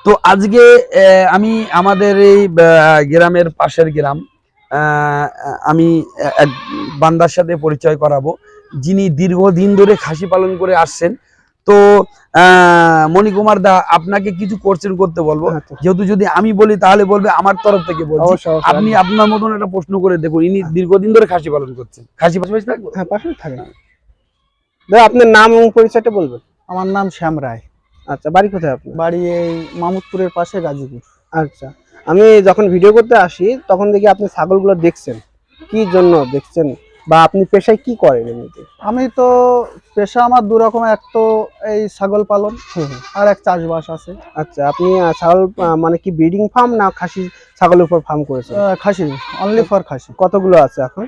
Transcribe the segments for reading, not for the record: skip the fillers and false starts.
তো আজকে আমি আমাদের এই গ্রামের পাশের গ্রাম আমি এক বান্দার সাথে পরিচয় করাবো, যিনি দীর্ঘদিন ধরে খাসি পালন করে আসছেন। তো মণিকুমার দা, আপনাকে কিছু কোশ্চেন করতে বলবো। আচ্ছা, যেহেতু যদি আমি বলি তাহলে বলবে আমার তরফ থেকে বলছি। অবশ্যই অবশ্যই আপনি একদম। আপনার মতন একটা প্রশ্ন করে দেখুন, ইনি দীর্ঘদিন ধরে খাসি পালন করছেন। খাসি পাশাপাশি থাকবো। হ্যাঁ, পাশে থাকেন। দাদা আপনার নাম এবং পরিচয়টা বলবেন। আমার নাম শ্যাম রায়। আচ্ছা, বাড়ি কোথায় আপনার? বাড়ি এই মামুদপুরের পাশে গাজীপুর। আচ্ছা, আমি যখন ভিডিও করতে আসি তখন দেখি আপনি ছাগলগুলো দেখছেন, কি জন্য দেখছেন বা আপনি পেশায় কি করেন এমনিতে? আমি তো পেশা আমার দু রকম, এক তো এই ছাগল পালন আর এক চাষবাস আছে। আচ্ছা, আপনি ছাগল মানে কি ব্রিডিং ফার্ম না খাসি ছাগলের উপর ফার্ম করেছেন? খাসি, অনলি ফর খাসি। কতগুলো আছে এখন?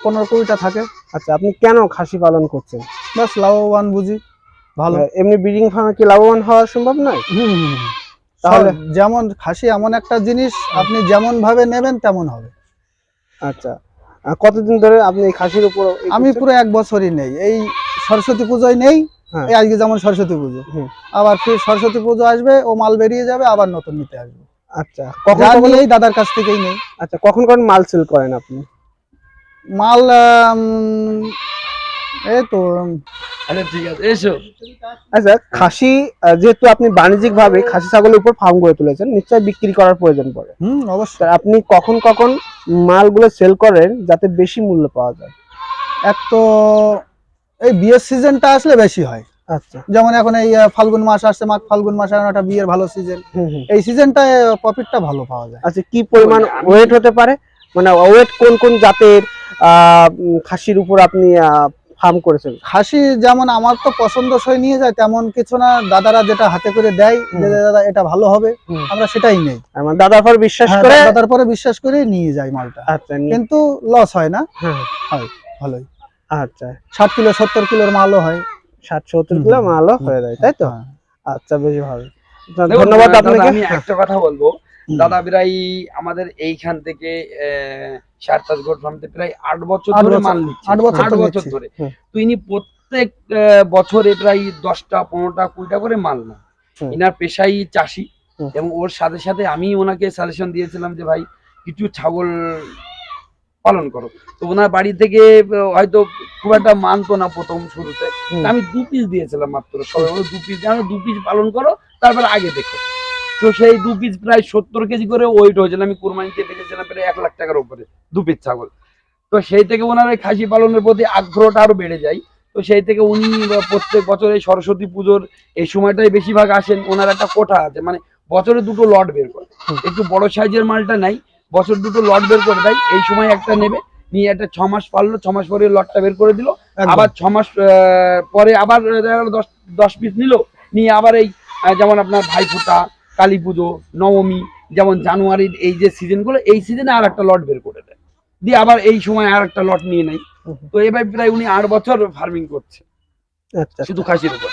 15-20টা থাকে। আচ্ছা, আপনি কেন খাসি পালন করছেন? বাস লাভবান বুঝি, ভালো। এমনি ব্রিডিং ফার্মে কি লাভবান হওয়া সম্ভব নয়? তাহলে তাহলে যেমন খাসি এমন একটা জিনিস, আপনি যেমন ভাবে নেবেন তেমন হবে। আচ্ছা, কতদিন ধরে আপনি এই খাসির উপর আমি পুরো 1 বছরই নেই, এই সরস্বতী পুজোয় নেই। হ্যাঁ। এই আজকে যেমন সরস্বতী পুজো, আবার ফির সরস্বতী পুজো আসবে, ও মাল বেরিয়ে যাবে, আবার নতুন নিতে আসবে। আচ্ছা, কখন এই দাদার কাছ থেকেই নেই আচ্ছা, কখন কখন মাল সেল করেন আপনি? মাল। এই তো আচ্ছা, ঠিক আছে, এসো। আচ্ছা, খাসি যেহেতু আপনি বাণিজ্যিক ভাবে খাসি ছাগলের উপর ফার্ম গড়ে তুলেছেন, নিশ্চয়ই বিক্রি করার প্রয়োজন পড়ে। অবশ্যই। আপনি কখন কখন মালগুলো সেল করেন যাতে বেশি মূল্য পাওয়া যায়? এক তো এই বিয়ের সিজনটা আসলে বেশি হয়। আচ্ছা, যেমন এখন এই ফাল্গুন মাস আসছে, মাঘ ফাল্গুন মাস, এখন একটা বিয়ের ভালো সিজন। এই সিজনটায় প্রফিটটা ভালো পাওয়া যায়। আচ্ছা, কি পরিমাণ ওয়েট হতে পারে, মানে ওয়েট কোন কোন জাতের খাসির উপর আপনি ফার্ম করেছেন? খাসি যেমন আমার তো পছন্দসই নিয়ে যায় তেমন কিছু না, দাদারা যেটা হাতে করে দেয় যে দাদা এটা ভালো হবে, আমরা সেটাই নেই। আমার দাদার পর বিশ্বাস হ্যাঁ, করে দাদার পরে বিশ্বাস করে নিয়ে যায় মালটা। আচ্ছা, কিন্তু লস হয় না, হ্যাঁ, হয় ভালোই। আচ্ছা, 60 কিলো 70 কিলোর মালও হয়। 60-70 কিলো মালও হয়ে যায়, তাই তো? হ্যাঁ। আচ্ছা, বেশ ভালো। দেখুন, ধন্যবাদ দাদা, আপনাকে। আমি একটা কথা বলবো। দাদা প্রায় আমাদের এইখান থেকে সারতাস গোট ফার্মতে প্রায় 8 বছর ধরে মাল নিচ্ছে। 8 বছর 8 বছর ধরে। তো ইনি প্রত্যেক বছরে প্রায় 10টা 15টা 20টা করে মাল না। ইনার পেশাই চাষি, এবং ওর সাথে সাথে আমি ওনাকে সাজেশন দিয়েছিলাম যে ভাই কিছু ছাগল পালন করো। তো ওনার বাড়ি থেকে হয়তো খুব একটা মানতো না প্রথম শুরুতে। আমি 2 পিস দিয়েছিলাম মাত্র। সবাই বলল 2 পিস, জানো 2 পিস পালন করো, তারপর আগে দেখো। তো সেই 2 পিস প্রায় 70 কেজি করে ওয়েট হয়েছিল। আমি কুরবানিতে বেচেছিলাম প্রায় 1 লাখ টাকার উপরে 2 পিস ছাগল। তো সেই থেকে ওনার এই খাসি পালনের প্রতি আগ্রহটা আরো বেড়ে যায়। তো সেই থেকে উনি প্রত্যেক বছর এই সরস্বতী পুজোর এই সময়টাই বেশিরভাগ আসেন। ওনার একটা কোঠা আছে, মানে বছরে 2টো লট বের করে। একটু বড় সাইজের মালটা নাই, বছর 2টো লট বের করে দেয়। এই সময় একটা নেবে, নিয়ে একটা 6 মাস পারলো, 6 মাস পরে লটটা বের করে দিল। আবার 6 মাস পরে আবার 10 পিস নিল, নিয়ে আবার এই যেমন আপনার ভাইফোঁটা, কালী পুজো, নবমী, যেমন জানুয়ারির এই যে সিজনগুলো, এই সিজনে আর একটা লট বের করে দেয়, দিয়ে আবার এই সময় আর একটা লট নিয়ে নেয়। তো এবার প্রায় উনি 8 বছর ফার্মিং করছে আচ্ছা, শুধু খাসির উপর।